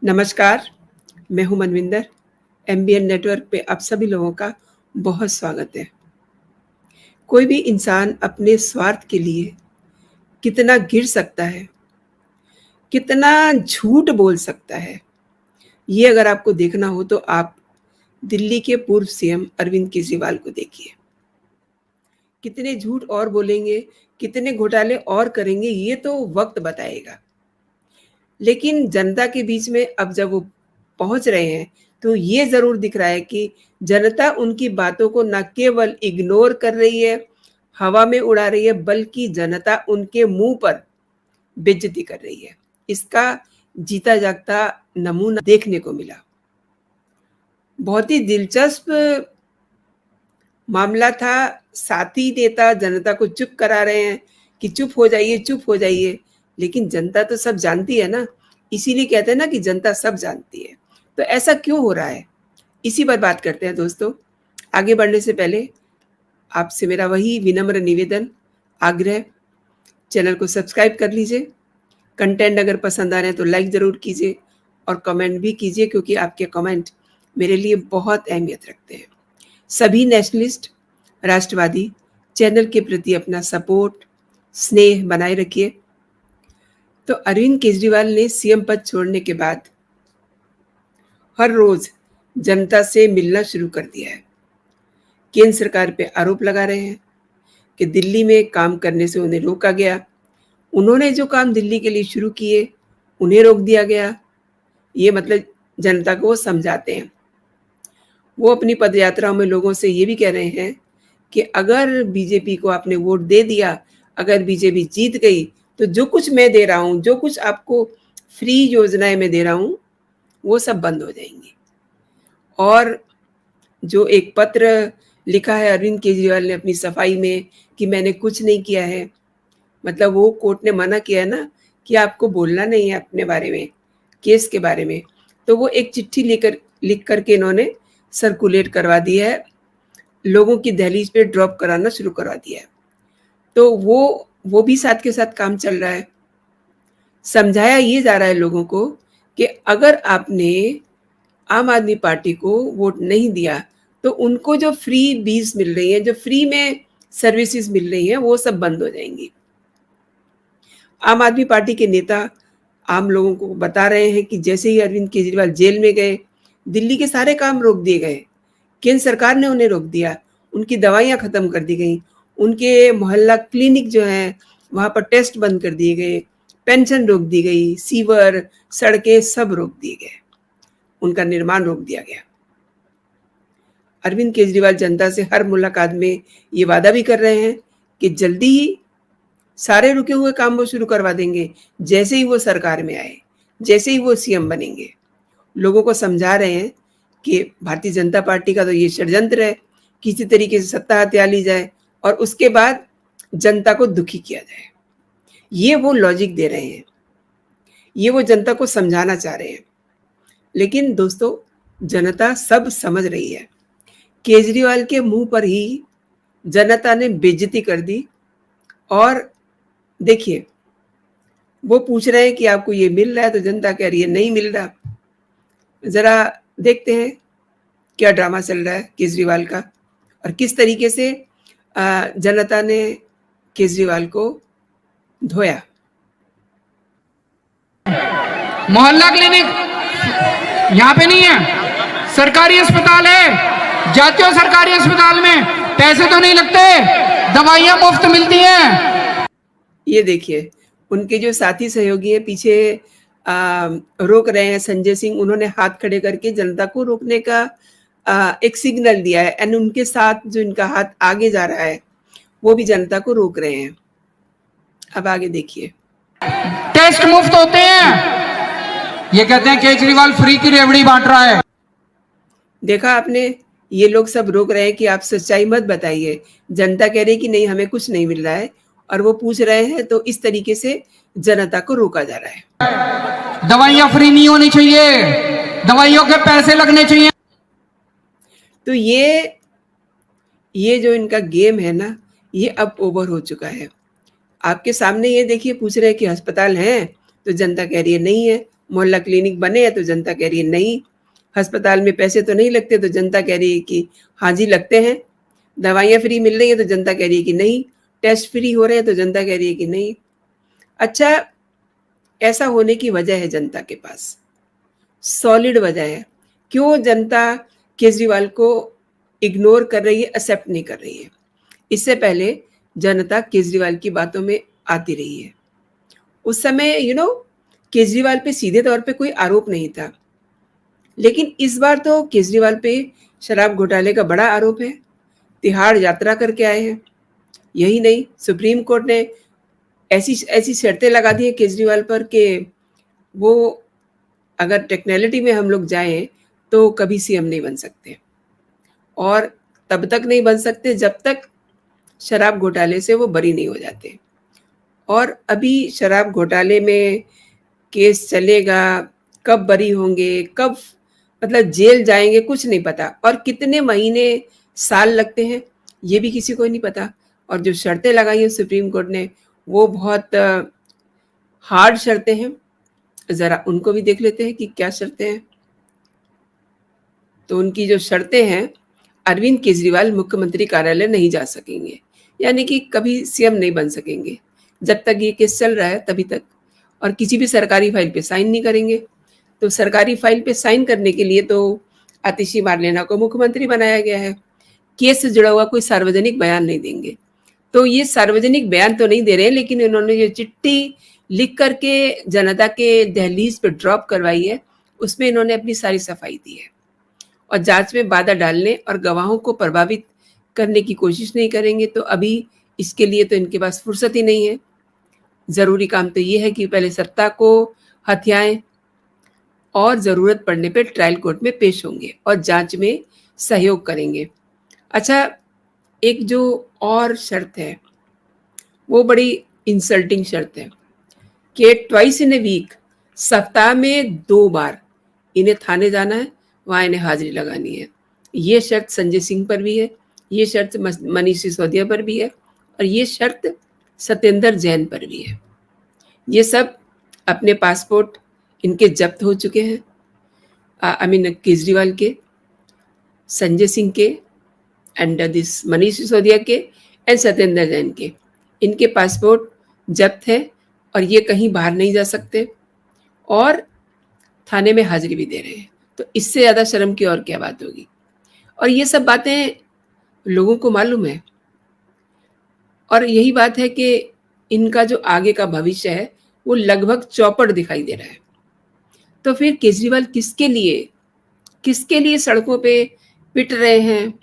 नमस्कार, मैं हूँ मनविंदर। एमबीएन नेटवर्क पे आप सभी लोगों का बहुत स्वागत है। कोई भी इंसान अपने स्वार्थ के लिए कितना गिर सकता है, कितना झूठ बोल सकता है, ये अगर आपको देखना हो तो आप दिल्ली के पूर्व सीएम अरविंद केजरीवाल को देखिए। कितने झूठ और बोलेंगे, कितने घोटाले और करेंगे, ये तो वक्त बताएगा। लेकिन जनता के बीच में अब जब वो पहुंच रहे हैं, तो ये ज़रूर दिख रहा है कि जनता उनकी बातों को न केवल इग्नोर कर रही है, हवा में उड़ा रही है, बल्कि जनता उनके मुँह पर बेइज्जती कर रही है। इसका जीता जागता नमूना देखने को मिला। बहुत ही दिलचस्प मामला था। साथी नेता जनता को चुप करा रहे हैं कि चुप हो जाइए, चुप हो जाइए। लेकिन जनता तो सब जानती है ना, इसीलिए कहते हैं ना कि जनता सब जानती है। तो ऐसा क्यों हो रहा है? इसी पर बात करते हैं दोस्तों। आगे बढ़ने से पहले आपसे मेरा वही विनम्र निवेदन, आग्रह, चैनल को सब्सक्राइब कर लीजिए। कंटेंट अगर पसंद आ रहे हैं तो लाइक ज़रूर कीजिए और कमेंट भी कीजिए, क्योंकि आपके कमेंट मेरे लिए बहुत अहमियत रखते हैं। सभी नेशनलिस्ट, राष्ट्रवादी चैनल के प्रति अपना सपोर्ट, स्नेह बनाए रखिए। तो अरविंद केजरीवाल ने सीएम पद छोड़ने के बाद हर रोज जनता से मिलना शुरू कर दिया है। केंद्र सरकार पे आरोप लगा रहे हैं कि दिल्ली में काम करने से उन्हें रोका गया, उन्होंने जो काम दिल्ली के लिए शुरू किए उन्हें रोक दिया गया। ये मतलब जनता को वो समझाते हैं। वो अपनी पदयात्राओं में लोगों से ये भी कह रहे हैं कि अगर बीजेपी को आपने वोट दे दिया, अगर बीजेपी जीत गई, तो जो कुछ मैं दे रहा हूँ, जो कुछ आपको फ्री योजनाएं मैं दे रहा हूँ, वो सब बंद हो जाएंगी। और जो एक पत्र लिखा है अरविंद केजरीवाल ने अपनी सफाई में कि मैंने कुछ नहीं किया है, मतलब वो कोर्ट ने मना किया है ना कि आपको बोलना नहीं है अपने बारे में, केस के बारे में। तो वो एक चिट्ठी लिख करके इन्होंने सर्कुलेट करवा दी है, लोगों की दहलीज पे ड्रॉप कराना शुरू करवा दिया है। तो वो भी साथ के साथ काम चल रहा है। समझाया ये जा रहा है लोगों को कि अगर आपने आम आदमी पार्टी को वोट नहीं दिया, तो उनको जो फ्री बीज मिल रही है, जो फ्री में सर्विसेज मिल रही हैं, वो सब बंद हो जाएंगी। आम आदमी पार्टी के नेता आम लोगों को बता रहे हैं कि जैसे ही अरविंद केजरीवाल जेल में गए, दिल्ली के सारे काम रोक दिए गए। केंद्र सरकार ने उन्हें रोक दिया, उनकी दवाइयाँ खत्म कर दी गई, उनके मोहल्ला क्लिनिक जो हैं वहाँ पर टेस्ट बंद कर दिए गए, पेंशन रोक दी गई, सीवर, सड़कें सब रोक दिए गए, उनका निर्माण रोक दिया गया। अरविंद केजरीवाल जनता से हर मुलाकात में ये वादा भी कर रहे हैं कि जल्दी ही सारे रुके हुए काम वो शुरू करवा देंगे, जैसे ही वो सरकार में आए, जैसे ही वो सीएम बनेंगे। लोगों को समझा रहे हैं कि भारतीय जनता पार्टी का तो ये षड्यंत्र है, किसी तरीके से सत्ता हथिया ली जाए और उसके बाद जनता को दुखी किया जाए। ये वो लॉजिक दे रहे हैं, ये वो जनता को समझाना चाह रहे हैं। लेकिन दोस्तों, जनता सब समझ रही है। केजरीवाल के मुंह पर ही जनता ने बेइज्जती कर दी। और देखिए, वो पूछ रहे हैं कि आपको ये मिल रहा है, तो जनता कह रही है नहीं मिल रहा। जरा देखते हैं क्या ड्रामा चल रहा है केजरीवाल का और किस तरीके से जनता ने केजरीवाल को धोया। मोहल्ला क्लिनिक यहाँ पे नहीं है, सरकारी अस्पताल है। जाते हो सरकारी अस्पताल में, पैसे तो नहीं लगते, दवाइयाँ मुफ्त मिलती हैं। ये देखिए, उनके जो साथी सहयोगी हैं पीछे रोक रहे हैं। संजय सिंह, उन्होंने हाथ खड़े करके जनता को रोकने का एक सिग्नल दिया है, एंड उनके साथ जो इनका हाथ आगे जा रहा है वो भी जनता को रोक रहे हैं। अब आगे देखिए। टेस्ट मुफ्त होते हैं, ये कहते हैं केजरीवाल फ्री की रेवड़ी बांट रहा है। देखा आपने, ये लोग सब रोक रहे हैं कि आप सच्चाई मत बताइए। जनता कह रही है कि नहीं, हमें कुछ नहीं मिल रहा है, और वो पूछ रहे हैं, तो इस तरीके से जनता को रोका जा रहा है। दवाइयां फ्री नहीं होनी चाहिए, दवाइयों के पैसे लगने चाहिए। तो ये जो इनका गेम है ना, ये अब ओवर हो चुका है। आपके सामने ये देखिए, पूछ रहे हैं कि अस्पताल हैं, तो जनता कह रही है नहीं है, मोहल्ला क्लिनिक बने हैं तो जनता कह रही है नहीं, अस्पताल में पैसे तो नहीं लगते तो जनता कह रही है कि हाँ जी लगते हैं, दवाइयाँ फ्री मिल रही हैं तो जनता कह रही है कि नहीं, टेस्ट फ्री हो रहे हैं तो जनता कह रही है कि नहीं। अच्छा, ऐसा होने की वजह है जनता के पास, सॉलिड वजह है। क्यों जनता केजरीवाल को इग्नोर कर रही है, एक्सेप्ट नहीं कर रही है? इससे पहले जनता केजरीवाल की बातों में आती रही है। उस समय केजरीवाल पे सीधे तौर पे कोई आरोप नहीं था, लेकिन इस बार तो केजरीवाल पे शराब घोटाले का बड़ा आरोप है। तिहाड़ यात्रा करके आए हैं। यही नहीं, सुप्रीम कोर्ट ने ऐसी ऐसी शर्तें लगा दी हैं केजरीवाल पर कि वो अगर टेक्निकलिटी में हम लोग जाएं तो कभी सीएम नहीं बन सकते, और तब तक नहीं बन सकते जब तक शराब घोटाले से वो बरी नहीं हो जाते। और अभी शराब घोटाले में केस चलेगा, कब बरी होंगे, कब मतलब जेल जाएंगे, कुछ नहीं पता, और कितने महीने साल लगते हैं ये भी किसी को नहीं पता। और जो शर्तें लगाई हैं सुप्रीम कोर्ट ने वो बहुत हार्ड शर्तें हैं। ज़रा उनको भी देख लेते हैं कि क्या शर्तें हैं। तो उनकी जो शर्तें हैं, अरविंद केजरीवाल मुख्यमंत्री कार्यालय नहीं जा सकेंगे, यानी कि कभी सीएम नहीं बन सकेंगे जब तक ये केस चल रहा है तभी तक, और किसी भी सरकारी फाइल पे साइन नहीं करेंगे। तो सरकारी फाइल पे साइन करने के लिए तो आतिशी मार्लेना को मुख्यमंत्री बनाया गया है। केस से जुड़ा हुआ कोई सार्वजनिक बयान नहीं देंगे। तो ये सार्वजनिक बयान तो नहीं दे रहे हैं, लेकिन इन्होंने जो चिट्ठी लिख करके जनता के दहलीज पे ड्रॉप करवाई है उसमें इन्होंने अपनी सारी सफाई दी है, और जांच में बाधा डालने और गवाहों को प्रभावित करने की कोशिश नहीं करेंगे। तो अभी इसके लिए तो इनके पास फुर्सत ही नहीं है। ज़रूरी काम तो ये है कि पहले सत्ता को हथियाएं और ज़रूरत पड़ने पे ट्रायल कोर्ट में पेश होंगे और जांच में सहयोग करेंगे। अच्छा, एक जो और शर्त है वो बड़ी इंसल्टिंग शर्त है कि ट्वाइस इन ए वीक, सप्ताह में 2 बार इन्हें थाने जाना है, वहाँ इन्हें हाजिरी लगानी है। ये शर्त संजय सिंह पर भी है, ये शर्त मनीष सिसोदिया पर भी है, और ये शर्त सत्येंद्र जैन पर भी है। ये सब अपने पासपोर्ट इनके जब्त हो चुके हैं। केजरीवाल के, संजय सिंह के, एंड दिस मनीष सिसोदिया के एंड सत्येंद्र जैन के, इनके पासपोर्ट जब्त है और ये कहीं बाहर नहीं जा सकते और थाने में हाजिरी भी दे रहे हैं। तो इससे ज़्यादा शर्म की और क्या बात होगी? और ये सब बातें लोगों को मालूम है, और यही बात है कि इनका जो आगे का भविष्य है वो लगभग चौपट दिखाई दे रहा है। तो फिर केजरीवाल किसके लिए सड़कों पे पिट रहे हैं,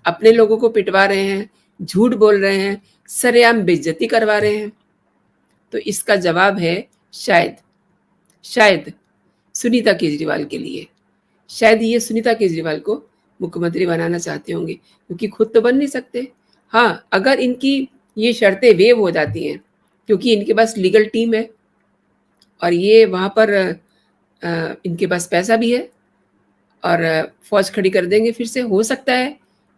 अपने लोगों को पिटवा रहे हैं, झूठ बोल रहे हैं, सरेआम बेइज्जती करवा रहे हैं? तो इसका जवाब है शायद सुनीता केजरीवाल के लिए। शायद ये सुनीता केजरीवाल को मुख्यमंत्री बनाना चाहते होंगे, क्योंकि खुद तो बन नहीं सकते। हाँ, अगर इनकी ये शर्तें वेव हो जाती हैं, क्योंकि इनके पास लीगल टीम है और ये वहाँ पर इनके पास पैसा भी है और फौज खड़ी कर देंगे फिर से, हो सकता है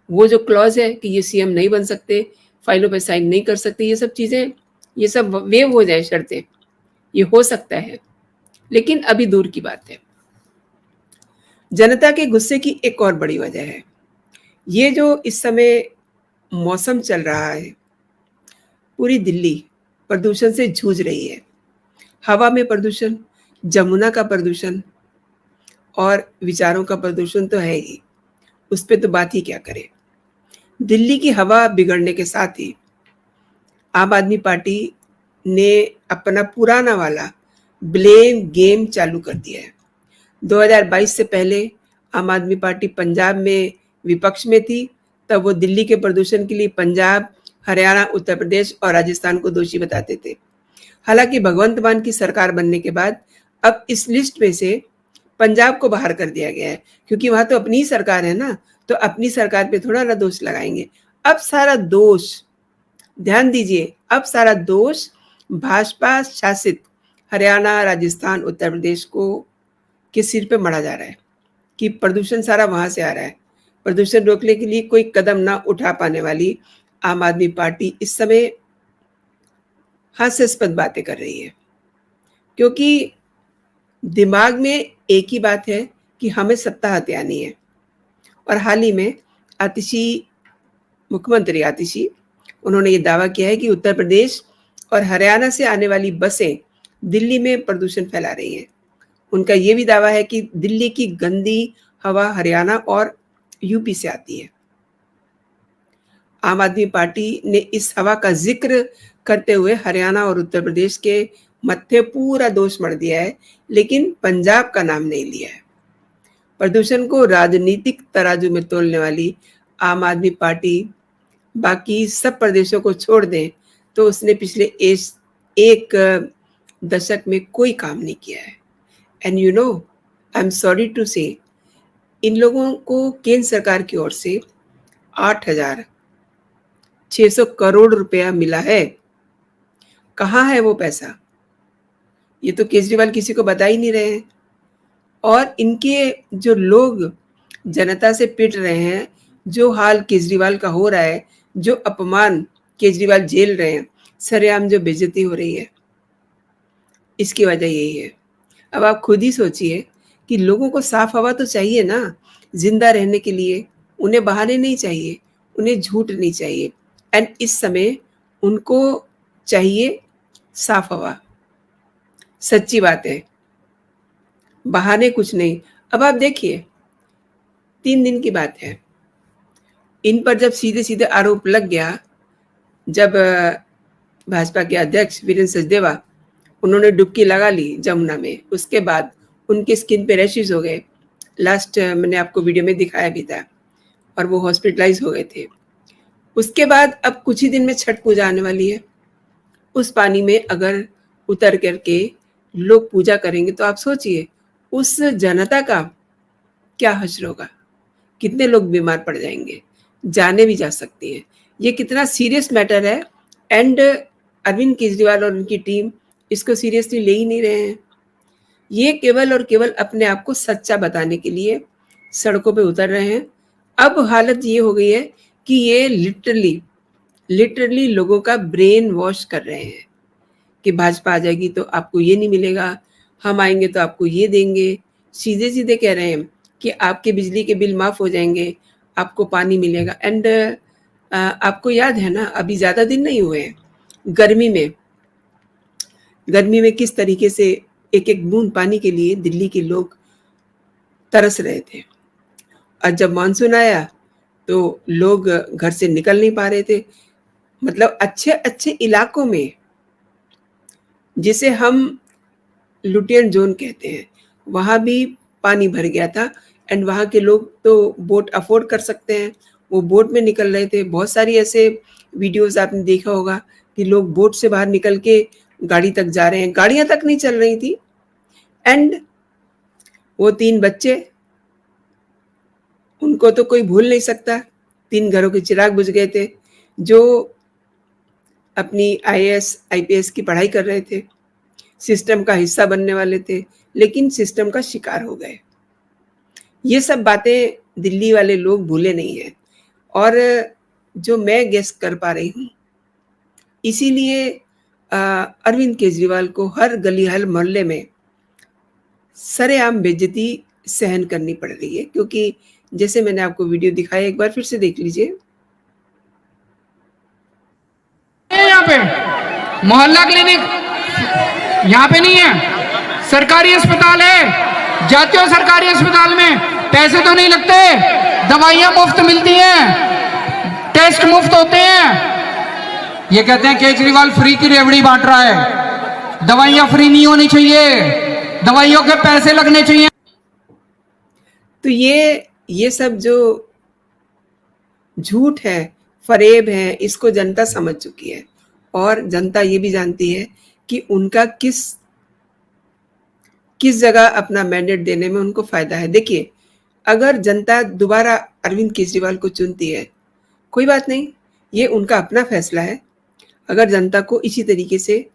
वो जो क्लॉज है कि ये सीएम नहीं बन सकते, फाइलों पे साइन नहीं कर सकते, ये सब चीज़ें, ये सब वेव हो जाए शर्तें, ये हो सकता है, लेकिन अभी दूर की बात है। जनता के गुस्से की एक और बड़ी वजह है ये जो इस समय मौसम चल रहा है। पूरी दिल्ली प्रदूषण से जूझ रही है। हवा में प्रदूषण, जमुना का प्रदूषण और विचारों का प्रदूषण तो है ही, उस पर तो बात ही क्या करें। दिल्ली की हवा बिगड़ने के साथ ही आम आदमी पार्टी ने अपना पुराना वाला ब्लेम गेम चालू कर दिया है। 2022 से पहले आम आदमी पार्टी पंजाब में विपक्ष में थी, तब वो दिल्ली के प्रदूषण के लिए पंजाब, हरियाणा, उत्तर प्रदेश और राजस्थान को दोषी बताते थे। हालांकि भगवंत मान की सरकार बनने के बाद अब इस लिस्ट में से पंजाब को बाहर कर दिया गया है, क्योंकि वहां तो अपनी ही सरकार है ना, तो अपनी सरकार पे थोड़ा ना दोष लगाएंगे। अब सारा दोष, ध्यान दीजिए, अब सारा दोष भाजपा शासित हरियाणा, राजस्थान, उत्तर प्रदेश को के सिर पे मढ़ा जा रहा है कि प्रदूषण सारा वहां से आ रहा है। प्रदूषण रोकने के लिए कोई कदम ना उठा पाने वाली आम आदमी पार्टी इस समय हास्यास्पद बातें कर रही है, क्योंकि दिमाग में एक ही बात है कि हमें सत्ता हथियानी है। और हाल ही में मुख्यमंत्री आतिशी, उन्होंने ये दावा किया है कि उत्तर प्रदेश और हरियाणा से आने वाली बसें दिल्ली में प्रदूषण फैला रही हैं। उनका ये भी दावा है कि दिल्ली की गंदी हवा हरियाणा और यूपी से आती है। आम आदमी पार्टी ने इस हवा का जिक्र करते हुए हरियाणा और उत्तर प्रदेश के मत्थे पूरा दोष मढ़ दिया है, लेकिन पंजाब का नाम नहीं लिया है। प्रदूषण को राजनीतिक तराजू में तोलने वाली आम आदमी पार्टी बाकी सब प्रदेशों को छोड़ दें तो उसने पिछले एक दशक में कोई काम नहीं किया है। And you know, I am sorry to say, इन लोगों को केंद्र सरकार की ओर से 8,600 करोड़ रुपया मिला है। कहाँ है वो पैसा? ये तो केजरीवाल किसी को बता ही नहीं रहे हैं। और इनके जो लोग जनता से पिट रहे हैं, जो हाल केजरीवाल का हो रहा है, जो अपमान केजरीवाल झेल रहे हैं, सरेआम जो बेइज्जती हो रही है, इसकी वजह यही है। अब आप खुद ही सोचिए कि लोगों को साफ हवा तो चाहिए ना, जिंदा रहने के लिए। उन्हें बहाने नहीं चाहिए, उन्हें झूठ नहीं चाहिए। एंड इस समय उनको चाहिए साफ हवा। सच्ची बात है, बहाने कुछ नहीं। अब आप देखिए, 3 दिन की बात है, इन पर जब सीधे सीधे आरोप लग गया, जब भाजपा के अध्यक्ष वीरेंद्र सचदेवा, उन्होंने डुबकी लगा ली जमुना में, उसके बाद उनके स्किन पे रैशेस हो गए। लास्ट मैंने आपको वीडियो में दिखाया भी था, और वो हॉस्पिटलाइज हो गए थे। उसके बाद अब कुछ ही दिन में छठ पूजा आने वाली है। उस पानी में अगर उतर करके लोग पूजा करेंगे तो आप सोचिए उस जनता का क्या हश्र होगा, कितने लोग बीमार पड़ जाएंगे, जाने भी जा सकती हैं। ये कितना सीरियस मैटर है। एंड अरविंद केजरीवाल और उनकी टीम इसको सीरियसली ले ही नहीं रहे हैं। ये केवल और केवल अपने आप को सच्चा बताने के लिए सड़कों पे उतर रहे हैं। अब हालत ये हो गई है कि ये लिटरली लोगों का ब्रेन वॉश कर रहे हैं कि भाजपा आ जाएगी तो आपको ये नहीं मिलेगा, हम आएंगे तो आपको ये देंगे। सीधे सीधे कह रहे हैं कि आपके बिजली के बिल माफ़ हो जाएंगे, आपको पानी मिलेगा। एंड आपको याद है ना, अभी ज़्यादा दिन नहीं हुए हैं, गर्मी में किस तरीके से एक एक बूंद पानी के लिए दिल्ली के लोग तरस रहे थे। और जब मानसून आया तो लोग घर से निकल नहीं पा रहे थे। मतलब अच्छे अच्छे इलाकों में, जिसे हम लुटियन जोन कहते हैं, वहाँ भी पानी भर गया था। एंड वहाँ के लोग तो बोट अफोर्ड कर सकते हैं, वो बोट में निकल रहे थे। बहुत सारी ऐसे वीडियोस आपने देखा होगा कि लोग बोट से बाहर निकल के गाड़ी तक जा रहे हैं, गाड़ियाँ तक नहीं चल रही थी। एंड वो 3 बच्चे, उनको तो कोई भूल नहीं सकता। 3 घरों के चिराग बुझ गए थे, जो अपनी IAS IPS की पढ़ाई कर रहे थे, सिस्टम का हिस्सा बनने वाले थे, लेकिन सिस्टम का शिकार हो गए। ये सब बातें दिल्ली वाले लोग भूले नहीं हैं। और जो मैं गेस कर पा रही हूँ, इसीलिए अरविंद केजरीवाल को हर गली हर मोहल्ले में सरेआम बेइज्जती सहन करनी पड़ रही है। क्योंकि जैसे मैंने आपको वीडियो दिखाया, एक बार फिर से देख लीजिए। यहाँ पे मोहल्ला क्लिनिक यहाँ पे नहीं है, सरकारी अस्पताल है। जाते हो सरकारी अस्पताल में, पैसे तो नहीं लगते, दवाइयाँ मुफ्त मिलती हैं, टेस्ट मुफ्त होते हैं। ये कहते हैं केजरीवाल फ्री की रेवड़ी बांट रहा है। दवाइयाँ फ्री नहीं होनी चाहिए, दवाइयों के पैसे लगने चाहिए। तो ये सब जो झूठ है, फरेब है, इसको जनता समझ चुकी है। और जनता ये भी जानती है कि उनका किस जगह अपना मैंडेट देने में उनको फायदा है। देखिए, अगर जनता दोबारा अरविंद केजरीवाल को चुनती है, कोई बात नहीं, ये उनका अपना फैसला है। अगर जनता को इसी तरीके से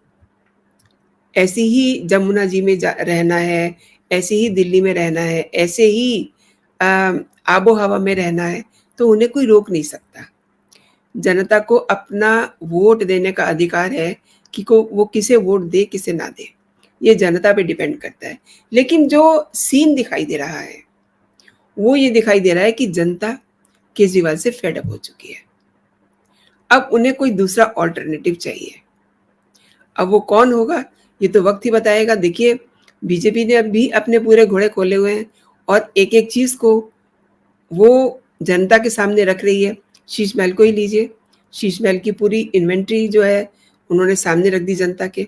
ऐसे ही जमुना जी में रहना है, ऐसे ही दिल्ली में रहना है, ऐसे ही आबो हवा में रहना है, तो उन्हें कोई रोक नहीं सकता। जनता को अपना वोट देने का अधिकार है कि वो किसे वोट दे, किसे ना दे। ये जनता पे डिपेंड करता है। लेकिन जो सीन दिखाई दे रहा है, वो ये दिखाई दे रहा है कि जनता केजरीवाल से फेड अप हो चुकी है। अब उन्हें कोई दूसरा ऑल्टरनेटिव चाहिए। अब वो कौन होगा, ये तो वक्त ही बताएगा। देखिए, बीजेपी ने अब भी अपने पूरे घोड़े खोले हुए हैं और एक-एक चीज़ को वो जनता के सामने रख रही है। शीश महल को ही लीजिए, शीश महल की पूरी इन्वेंटरी जो है उन्होंने सामने रख दी जनता के।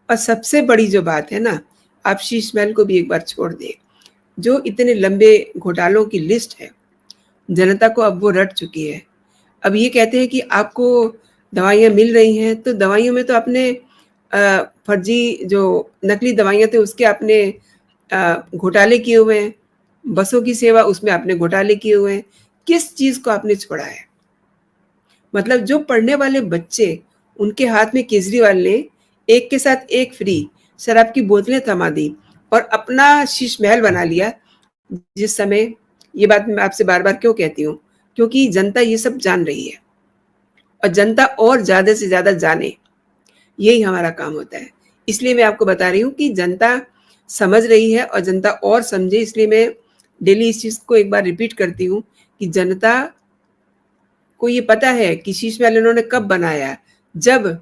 और सबसे बड़ी जो बात है ना, आप शीश महल को भी एक बार छोड़ दें, जो इतने लंबे घोटालों की लिस्ट है, जनता को अब वो रट चुकी है। अब ये कहते हैं कि आपको दवाइयाँ मिल रही हैं, तो दवाइयों में तो आपने फर्जी जो नकली दवाइयाँ थे उसके आपने घोटाले किए हुए हैं। बसों की सेवा उसमें आपने घोटाले किए हुए हैं। किस चीज़ को आपने छोड़ा है? मतलब जो पढ़ने वाले बच्चे, उनके हाथ में केजरीवाल ने एक के साथ एक फ्री शराब की बोतलें थमा दी और अपना शीश महल बना लिया। जिस समय, ये बात मैं आपसे बार-बार क्यों कहती हूँ? क्योंकि जनता ये सब जान रही है और जनता और ज़्यादा से ज़्यादा जाने, यही हमारा काम होता है। इसलिए मैं आपको बता रही हूँ कि जनता समझ रही है और जनता और समझे, इसलिए मैं डेली इस चीज़ को एक बार रिपीट करती हूँ कि जनता को ये पता है कि शीश महल इन्होंने कब बनाया, जब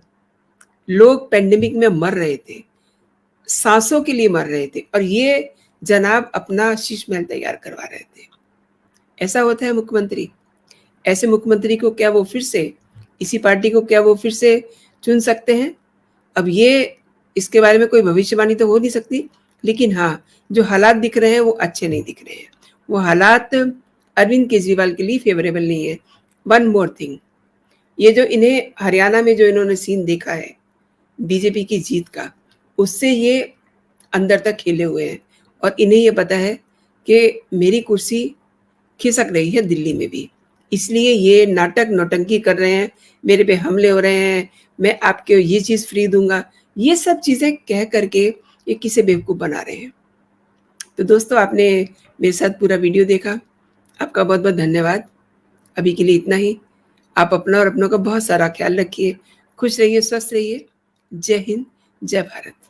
लोग पैंडेमिक में मर रहे थे, सांसों के लिए मर रहे थे और ये जनाब अपना शीश महल तैयार करवा रहे थे। ऐसा होता है मुख्यमंत्री। ऐसे मुख्यमंत्री को क्या वो फिर से, इसी पार्टी को क्या वो फिर से चुन सकते हैं? अब ये, इसके बारे में कोई भविष्यवाणी तो हो नहीं सकती, लेकिन हाँ, जो हालात दिख रहे हैं वो अच्छे नहीं दिख रहे हैं। वो हालात अरविंद केजरीवाल के लिए फेवरेबल नहीं है। वन मोर थिंग, ये जो इन्हें हरियाणा में जो इन्होंने सीन देखा है बीजेपी की जीत का, उससे ये अंदर तक खेले हुए हैं और इन्हें ये पता है कि मेरी कुर्सी खिसक रही है दिल्ली में भी, इसलिए ये नाटक नौटंकी कर रहे हैं, मेरे पे हमले हो रहे हैं, मैं आपको ये चीज़ फ्री दूंगा, ये सब चीज़ें कह करके ये किसे बेवकूफ़ बना रहे हैं। तो दोस्तों, आपने मेरे साथ पूरा वीडियो देखा, आपका बहुत बहुत धन्यवाद। अभी के लिए इतना ही। आप अपना और अपनों का बहुत सारा ख्याल रखिए, खुश रहिए, स्वस्थ रहिए। जय हिंद, जय भारत।